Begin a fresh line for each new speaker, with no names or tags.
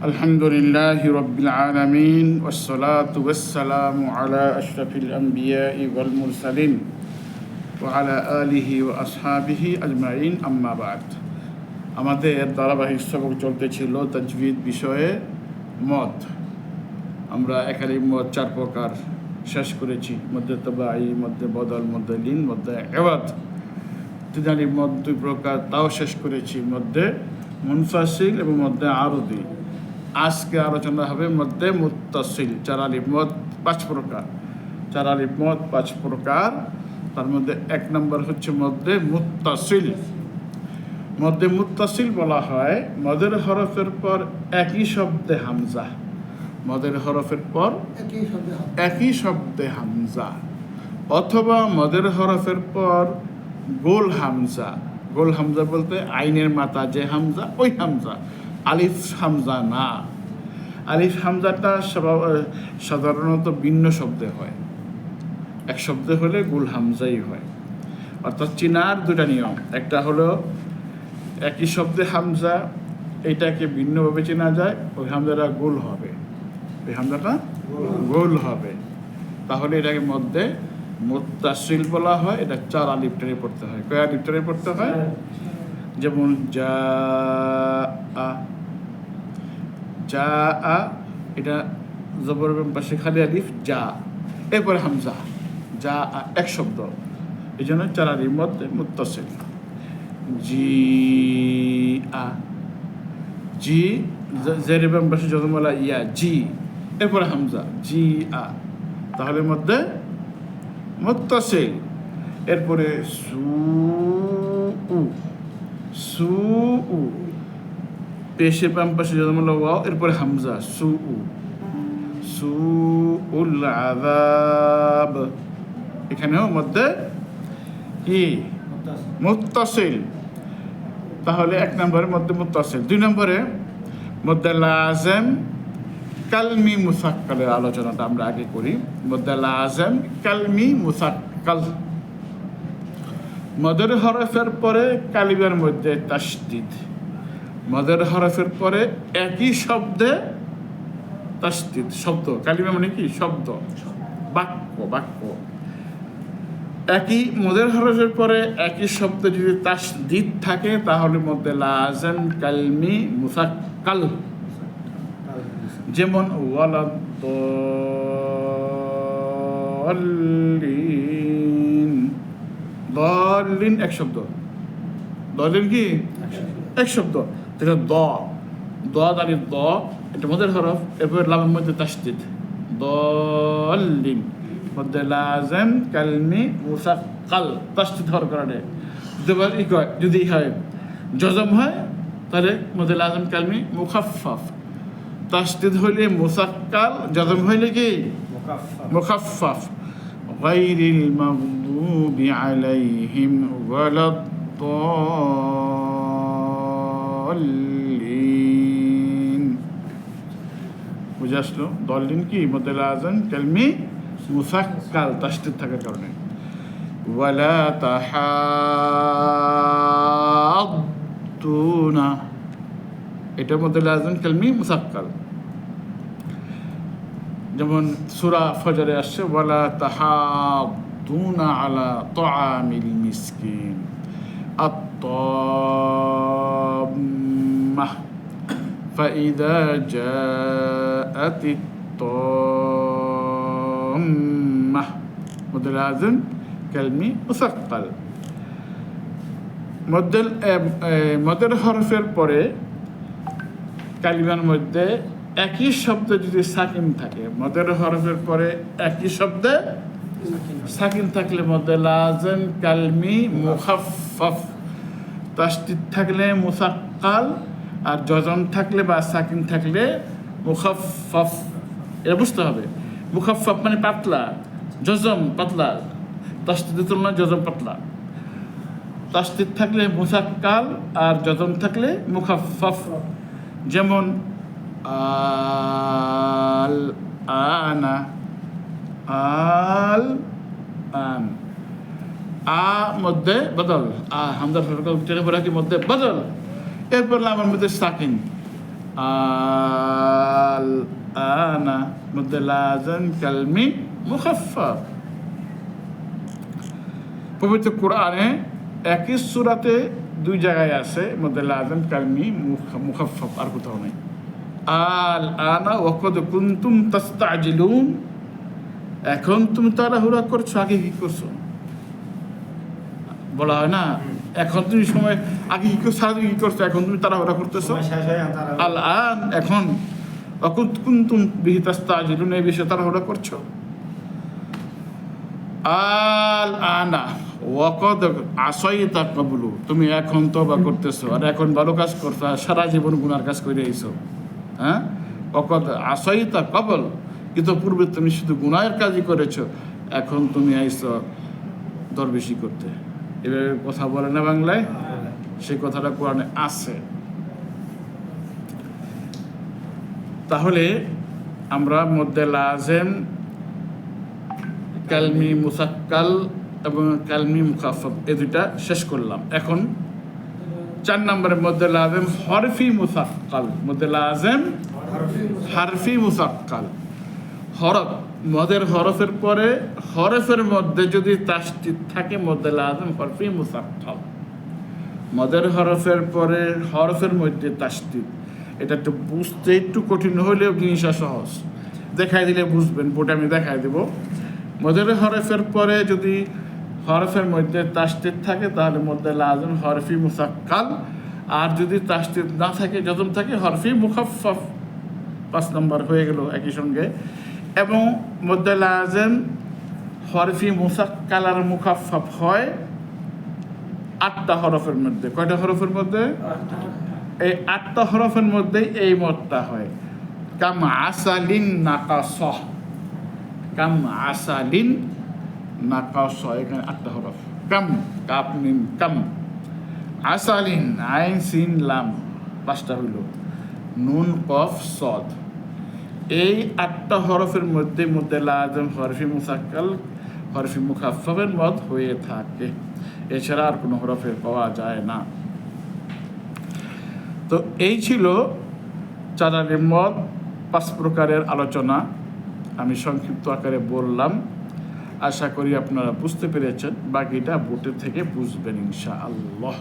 আলহামদুলিল্লাহি রাব্বিল আলামিন ওয়াসসালাতু ওয়াসসালামু আলা আশরাফিল আমবিয়াই ওয়াল মুরসালিন ওয়া আলা আলিহি ওয়া আসহাবিহি আজমাইন, আম্মা বাদ। আমাদের ধারাবাহিক সবক চলতেছিল তাজবিদ বিষয়ে মদ। আমরা একাধিক মদ 4 প্রকার শেষ করেছি, মধ্যে তবাই, মধ্যে বদল, মধ্যে লিন, মধ্যে এওয়াদ। তিনালি মদ 2 প্রকার, তাও শেষ করেছি, মধ্যে মুনফাসিল এবং মধ্যে আরদি। আজকে আলোচনা হবে মধ্যে মুত্তাসিল। 4 আলিফ মদ 5 প্রকার, 4 আলিফ মদ 5 প্রকার। তার মধ্যে 1 নম্বর হচ্ছে মধ্যে মুত্তাসিল। মধ্যে মুত্তাসিল বলা হয় মদের হরফের পর একই শব্দে হামজা, মদের হরফের পর একই শব্দে হামজা, অথবা মদের হরফের পর গোল হামজা। গোল হামজা বলতে আইনের মাথা যে হামজা, ওই হামজা, আলিফ হামজা না। আলিফ হামজাটা সাধারণত ভিন্ন শব্দে হয়, এক শব্দে হলে গোল হামজাই হয়। অর্থাৎ চিনার 2টা নিয়ম, একটা হলো একই শব্দে হামজা, এটাকে ভিন্নভাবে চেনা যায়, ওই হামজাটা গোল হবে, ওই হামজাটা গোল হবে, তাহলে এটাকে মধ্যে মুত্তাসিল বলা হয়। এটা 4 আলিফ টেনে পড়তে হয়। কয় আলিফ টেনে পড়তে হয়? যেমন যা আ, যা আ, এটা জবর পাশে খালি আলিফ যা, এরপরে হামজা, যা আ, এক শব্দ, এই জন্য 4 আলিফ মধ্যে মুত্তাসিল। জি আ, জি জের পাশে যজমলা ইয়া, জি, এরপরে হামজা, জি আ, তাহলে মধ্যে মুত্তাসিল। এরপরে সু উ, সু উ, পেশের বাম পাশে যজমলা ওয়াও, এরপরে হামজা, সু উ, সু উল আযাব, এখানেও মধ্যে কি মুত্তাসিল। তাহলে 1 নম্বরে মধ্যে মুত্তাসিল। 2 নম্বরে মধ্যে লাযিম কালমি মুসাক্কালের আলোচনাটা আমরা আগে করি। মধ্যে লাযিম কালমি মুসাক্কাল, মদের হরফের পরে কালিমার মধ্যে তাসদীদ, মদের হরফের পরে একই শব্দে তাসদীদ। শব্দ, কালিমা মানে কি? শব্দ, বাক্য, বাক্য। একই মদের হরফের পরে একই শব্দ যদি তাসদীদ থাকে তাহলে মধ্যে লাযিম কালমি মুসাক্কাল। যেমন ওয়ালাদ-দাল্লিন, দাল্লিন এক শব্দ, দাল্লিন কি এক শব্দ, এটা দ, দালিফ দ, এটা মদের হরফ, এরপর লামের মধ্যে তাসদীদ, দাল্লিন, মধ্যে লাযিম কালমি মুসাক্কাল, তাসদীদ হওয়ার কারণে। যদি হয় জজম হয় তাহলে মধ্যে লাযিম কালমি মুখাফফাফ, তাসদীদ হইলে মুসাক্কাল, জজম হইলে কি মুখাফফাফ। গায়রিল মাগদুবি আলাইহিম ওয়ালাদ-দাল্লিন। বুঝে আসলো? দাল্লিন কি মধ্যে লাযিম কালমি মুসাক্কাল, তাসদীদ থাকার কারণে। ওয়ালা তাহাদ্দুনা, এটার মধ্যে লাযিম কালমি মুসাক্কাল। যেমন সূরা ফজরে আসছে ওয়ালা তাহাদ্দুনা আলা তাআমিল মিসকিন, আত-তাম্মাহ, ফাইযা জাআতিত তাম্মাহ, মধ্যে লাযিম কালমি মুসাক্কাল। মদের হরফের পরে কালিমার মধ্যে একই শব্দ যদি সাকিন থাকে, মদের হরফের পরে একই শব্দে সাকিন থাকলে মধ্যে লাযিম কালমি মুখাফফাফ, তাসদীদ থাকলে মুসাক্কাল, আর জজম থাকলে বা সাকিন থাকলে মুখাফফাফ। এটা বুঝতে হবে, মুখাফফাফ মানে পাতলা, জজম পাতলা, তাসদীদের তুলনায় জজম পাতলা। তাসদীদ থাকলে মুসাক্কাল আর জজম থাকলে মুখাফফাফ। যেমন আল আনা, আল আন, আ মধ্যে বদল, আ হামজা হরফ টেনে পড়া কি মধ্যে বদল, এরপর লামের মধ্যে সাকিন, আল আনা মধ্যে লাজম কালমি মুখাফফাফ। পবিত্র কোরআনে একই সূরাতে দুই জায়গায় আছে মধ্যে লাজম কালমি মুখাফফাফ, আর কোথাও নেই। আল আনা ওয়াকাদ কুনতুম তাস্তাজিলুন, এখন তুমি তাড়াহুড়া করছো, আগে কি করছো? বলা হয় না, এখন তুমি সময় আগে কি করছো, আগে কি করছো, এখন তুমি তাড়াহুড়া করতেছো। আল আন, এখন ওয়াকাদ কুনতুম বিহি তাস্তাজিলুন, এই বিষয়ে তাড়াহুড়া করছো। আল আনা ওয়াকাদ আসাইতা ক্বাবলু, তুমি এখন তওবা করতেছো আর এখন ভালো কাজ করছো, আর সারা জীবন গুনার কাজ করে আইছো। হ্যাঁ, ওয়াকাদ আসাইতা ক্বাবল, কিন্তু পূর্বে তুমি শুধু গুনাহের কাজই করেছো, এখন তুমি আইছো দরবেশি করতে। এভাবে কথা বলে না বাংলায়, সেই কথাটা কোরআনে আছে। তাহলে আমরা মধ্যে লাজেম, কালমি মুসাক্কাল এবং কালমি মুখাফফাফ এই দুইটা শেষ করলাম। এখন 4 নম্বরের মধ্যে লাজেম হরফি মুসাক্কাল। মধ্যে লাজেম হরফি মুসাক্কাল, হরফ মদের হরফের পরে হরফের মধ্যে যদি তাসদীদ থাকে মধ্যে লাজেম হরফি মুসাক্কাল। মদের হরফের পরে হরফের মধ্যে তাসদীদ, এটা একটু বুঝতে একটু কঠিন হলেও জিনিসটা সহজ, দেখাই দিলে বুঝবেন। বোর্ডে আমি দেখাই দেব। মদের হরফের পরে যদি হরফের মধ্যে তাসদীদ থাকে তাহলে মধ্যে লাজেম হরফি মুসাক্কাল, আর যদি তাসদীদ না থাকে, যজম থাকে, হরফি মুখাফফাফ। 5 নম্বর হয়ে গেল একই সঙ্গে। এবং মধ্যে লাজেম হরফি মুসাক্কাল আর মুখাফফাফ হয় 8টা হরফের মধ্যে। কয়টা হরফের মধ্যে? এই 8টা হরফের মধ্যেই এই মতটা হয়। কাম আসালিন নাকাসহ, কাম আসালিন নাকাসহ, এখানে 8টা হরফ। কাম, কাপ মিম কাম, আসালিন আইন সিন লাম 5টা হইল, নুন কফ সদ। এই 8টা হরফের মধ্যে মধ্যে লাজেম হরফি মুসাক্কাল হরফি মুখাফফাফের মত হয়ে থাকে, এছাড়া আর কোনো হরফের পাওয়া যায় না। তো এই ছিল চারালের মত 5 প্রকারের আলোচনা, আমি সংক্ষিপ্ত আকারে বললাম। আশা করি আপনারা বুঝতে পেরেছেন, বাকিটা বোর্ডের থেকে বুঝবেন ইনশাআল্লাহ।